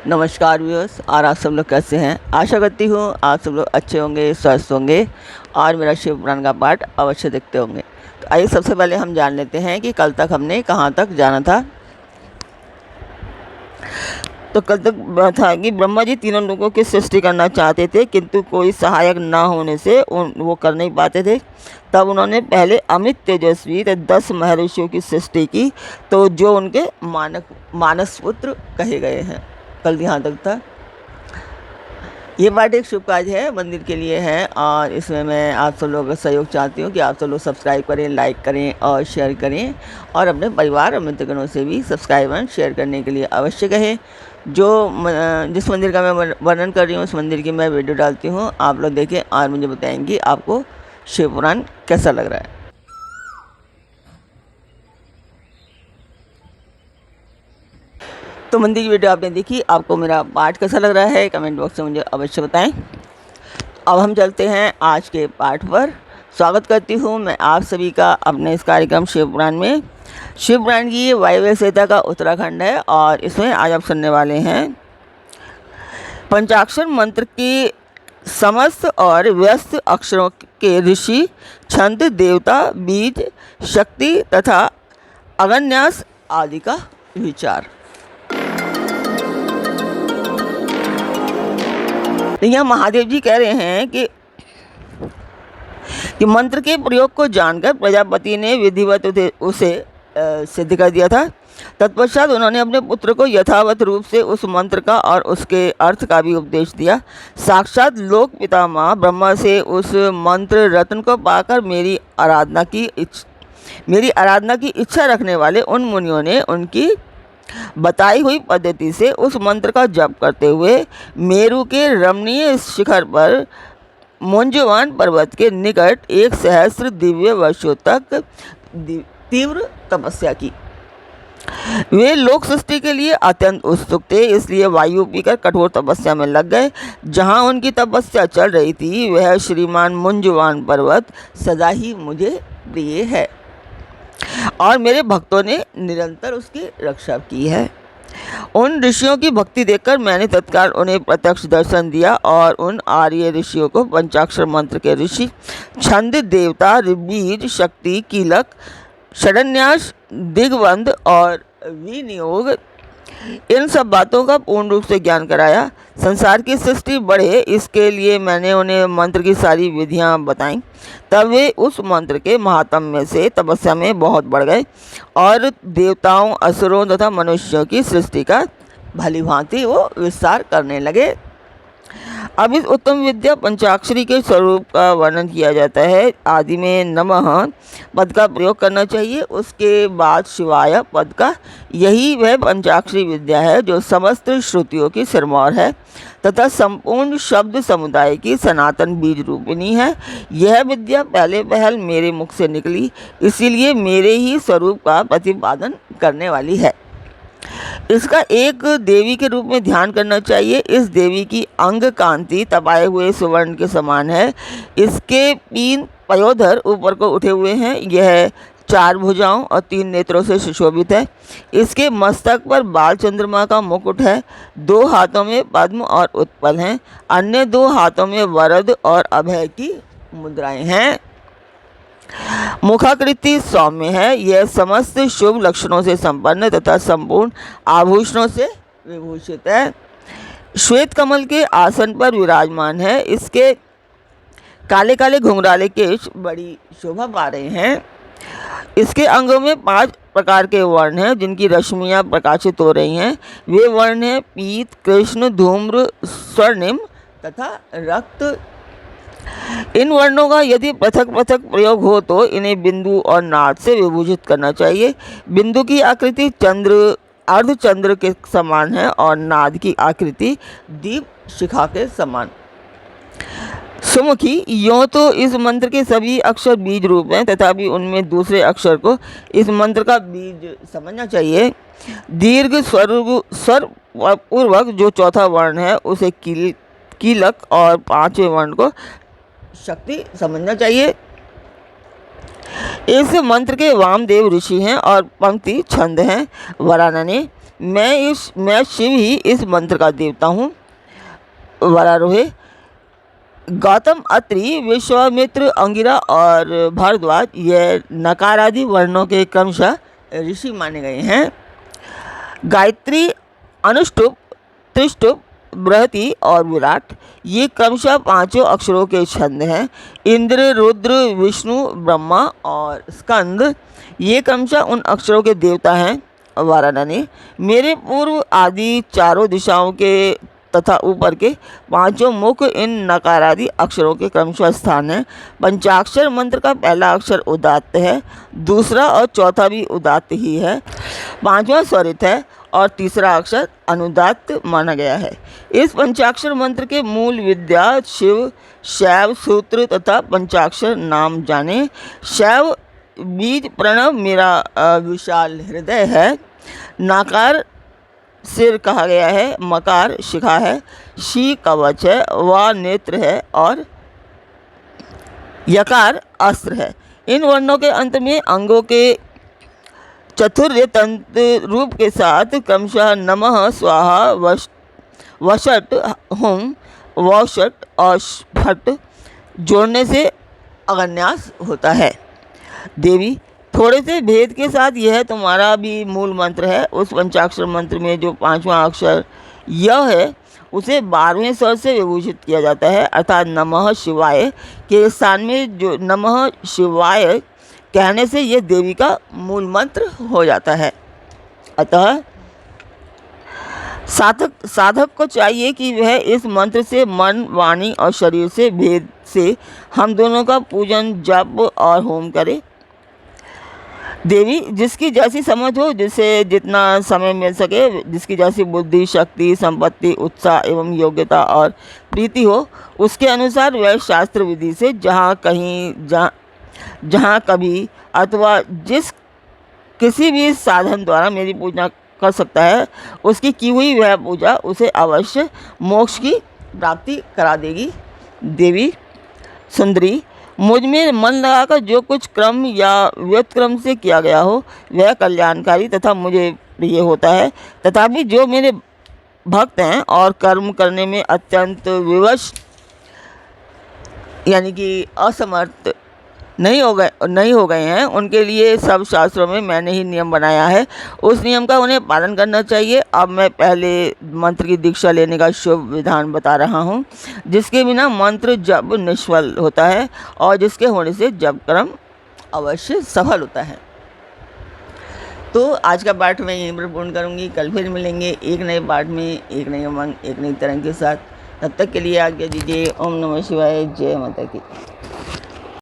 नमस्कार व्यूअर्स। और आप सब लोग कैसे हैं? आशा करती हूँ आप सब लोग अच्छे होंगे, स्वस्थ होंगे और मेरा शिव पुराण का पाठ अवश्य देखते होंगे। तो आइए सबसे पहले हम जान लेते हैं कि कल तक हमने कहाँ तक जाना था। तो कल तक था कि ब्रह्मा जी तीनों लोगों की सृष्टि करना चाहते थे, किंतु कोई सहायक ना होने से वो कर नहीं पाते थे। तब उन्होंने पहले अमित तेजस्वी 10 महर्षियों की सृष्टि की, तो जो उनके मानस पुत्र कहे गए हैं। कल यहाँ तक था। ये पाठ एक शुभ कार्य है, मंदिर के लिए है, और इसमें मैं आप सब लोगों का सहयोग चाहती हूँ कि आप सब लोग सब्सक्राइब करें, लाइक करें और शेयर करें, और अपने परिवार और मित्रगणों से भी सब्सक्राइब एंड शेयर करने के लिए अवश्य कहें। जिस मंदिर का मैं वर्णन कर रही हूँ उस मंदिर की मैं वीडियो डालती हूँ, आप लोग देखें और मुझे बताएंगे आपको शिव पुराण कैसा लग रहा है। तो मंदिर की वीडियो आपने देखी, आपको मेरा पाठ कैसा लग रहा है कमेंट बॉक्स में मुझे अवश्य बताएं। अब हम चलते हैं आज के पाठ पर। स्वागत करती हूँ मैं आप सभी का अपने इस कार्यक्रम शिव पुराण में। शिव पुराण की वायव्य संहिता का उत्तराखंड है, और इसमें आज आप सुनने वाले हैं पंचाक्षर मंत्र की समस्त और व्यस्त अक्षरों के ऋषि, छंद, देवता, बीज, शक्ति तथा अगन्यास आदि का विचार। तो यहाँ महादेव जी कह रहे हैं कि मंत्र के प्रयोग को जानकर प्रजापति ने विधिवत उसे सिद्ध कर दिया था। तत्पश्चात उन्होंने अपने पुत्र को यथावत रूप से उस मंत्र का और उसके अर्थ का भी उपदेश दिया। साक्षात लोक पितामह ब्रह्मा से उस मंत्र रत्न को पाकर मेरी आराधना की इच्छा रखने वाले उन मुनियों ने उनकी बताई हुई पद्धति से उस मंत्र का जप करते हुए मेरु के रमणीय शिखर पर मुंजवान पर्वत के निकट 1 सहस्र दिव्य वर्षों तक तीव्र तपस्या की। वे लोक सृष्टि के लिए अत्यंत उत्सुक थे, इसलिए वायु पीकर कठोर तपस्या में लग गए। जहाँ उनकी तपस्या चल रही थी वह श्रीमान मुंजवान पर्वत सदा ही मुझे प्रिय है, और मेरे भक्तों ने निरंतर उसकी रक्षा की है। उन ऋषियों की भक्ति देखकर मैंने तत्काल उन्हें प्रत्यक्ष दर्शन दिया, और उन आर्य ऋषियों को पंचाक्षर मंत्र के ऋषि, छंद, देवता, बीज, शक्ति, कीलक, षडन्यास, दिग्बंध और विनियोग, इन सब बातों का पूर्ण रूप से ज्ञान कराया। संसार की सृष्टि बढ़े इसके लिए मैंने उन्हें मंत्र की सारी विधियां बताईं। तब वे उस मंत्र के महात्म्य से तपस्या में बहुत बढ़ गए और देवताओं, असुरों तथा मनुष्यों की सृष्टि का भली भांति वो विस्तार करने लगे। अब इस उत्तम विद्या पंचाक्षरी के स्वरूप का वर्णन किया जाता है। आदि में नमः पद का प्रयोग करना चाहिए, उसके बाद शिवाय पद का। यही वह पंचाक्षरी विद्या है जो समस्त श्रुतियों की सिरमौर है तथा संपूर्ण शब्द समुदाय की सनातन बीज रूपिणी है। यह विद्या पहले पहल मेरे मुख से निकली, इसीलिए मेरे ही स्वरूप का प्रतिपादन करने वाली है। इसका एक देवी के रूप में ध्यान करना चाहिए। इस देवी की अंग कांति तपाए हुए सुवर्ण के समान है। इसके 3 पयोधर ऊपर को उठे हुए हैं। यह 4 भुजाओं और 3 नेत्रों से सुशोभित है। इसके मस्तक पर बाल चंद्रमा का मुकुट है। 2 हाथों में पद्म और उत्पल हैं। अन्य 2 हाथों में वरद और अभय की मुद्राएं हैं। मुखाकृति सौम्य है। यह समस्त शुभ लक्षणों से संपन्न तथा संपूर्ण आभूषणों से विभूषित है। श्वेत कमल के आसन पर विराजमान है। इसके काले काले घुंघराले केश बड़ी शोभा पा रहे हैं। इसके अंगों में 5 प्रकार के वर्ण हैं जिनकी रश्मियां प्रकाशित हो रही हैं। वे वर्ण हैं पीत, कृष्ण, धूम्र, स्वर्णिम तथा रक्त। इन वर्णों का यदि पृथक पृथक प्रयोग हो तो इन्हें बिंदु और नाद से विभूषित करना चाहिए। बिंदु की आकृति चंद्र, अर्धचंद्र के समान है और नाद की आकृति दीप शिखा के समान। सुमुखी। यों तो इस मंत्र के सभी अक्षर बीज रूप हैं, तथापि उनमें दूसरे अक्षर को इस मंत्र का बीज समझना चाहिए। दीर्घ स्वर पूर्वक जो चौथा वर्ण है उसे कीलक और 5वें वर्ण को शक्ति समझना चाहिए। इस मंत्र के वामदेव ऋषि हैं और पंक्ति छंद हैं। वरानने मैं शिव ही इस मंत्र का देवता हूँ। वरारोहे। गौतम, अत्रि, विश्वामित्र, अंगिरा और भारद्वाज ये नकार आदि वर्णों के क्रमशः ऋषि माने गए हैं। गायत्री, अनुष्टुप, त्रिष्टुप, बृहति और विराट ये क्रमशः पांचों अक्षरों के छंद हैं। इंद्र, रुद्र, विष्णु, ब्रह्मा और स्कंद ये क्रमशः उन अक्षरों के देवता हैं। वाराणसी। मेरे पूर्व आदि चारों दिशाओं के तथा ऊपर के पांचों मुख इन नकारादि अक्षरों के क्रमशः स्थान है। पंचाक्षर मंत्र का पहला अक्षर उदात्त है, दूसरा और चौथा भी उदात्त ही है, पांचवा स्वरित है और तीसरा अक्षर अनुदात्त माना गया है। इस पंचाक्षर मंत्र के मूल विद्या शिव, शैव सूत्र तथा पंचाक्षर नाम जाने। शैव बीज प्रणव मेरा विशाल हृदय है। नाकार सिर कहा गया है, मकार शिखा है, शी कवच है, वा नेत्र है और यकार अस्त्र है। इन वर्णों के अंत में अंगों के चतुर्य तंत्र रूप के साथ क्रमशः नमः, स्वाहा, वषट, हुम, वौषट और फट जोड़ने से अगन्यास होता है। देवी, थोड़े से भेद के साथ यह तुम्हारा भी मूल मंत्र है। उस पंचाक्षर मंत्र में जो पांचवा अक्षर य है उसे 12वें स्वर से विभूषित किया जाता है, अर्थात नमः शिवाय के स्थान में जो नमः शिवाय कहने से यह देवी का मूल मंत्र हो जाता है। अतः साधक को चाहिए कि वह इस मंत्र से मन, वाणी और शरीर से भेद से हम दोनों का पूजन, जप और होम करे। देवी, जिसकी जैसी समझ हो, जिसे जितना समय मिल सके, जिसकी जैसी बुद्धि, शक्ति, संपत्ति, उत्साह एवं योग्यता और प्रीति हो, उसके अनुसार वह शास्त्र विधि से जहाँ कभी अथवा जिस किसी भी साधन द्वारा मेरी पूजा कर सकता है, उसकी की हुई वह पूजा उसे अवश्य मोक्ष की प्राप्ति करा देगी। देवी सुंदरी, मुझ में मन लगाकर जो कुछ क्रम या व्युत्क्रम से किया गया हो वह कल्याणकारी तथा मुझे प्रिय होता है। तथापि जो मेरे भक्त हैं और कर्म करने में अत्यंत विवश यानी कि असमर्थ नहीं हो गए हैं, उनके लिए सब शास्त्रों में मैंने ही नियम बनाया है। उस नियम का उन्हें पालन करना चाहिए। अब मैं पहले मंत्र की दीक्षा लेने का शुभ विधान बता रहा हूँ, जिसके बिना मंत्र जप निष्फल होता है और जिसके होने से जप कर्म अवश्य सफल होता है। तो आज का पाठ मैं यहीं पर पूर्ण करूँगी। कल फिर मिलेंगे एक नए पाठ में, एक नए उमंग, एक नई तरंग के साथ। तब तक के लिए आज्ञा दीजिए। ओम नमः शिवाय। जय माता की।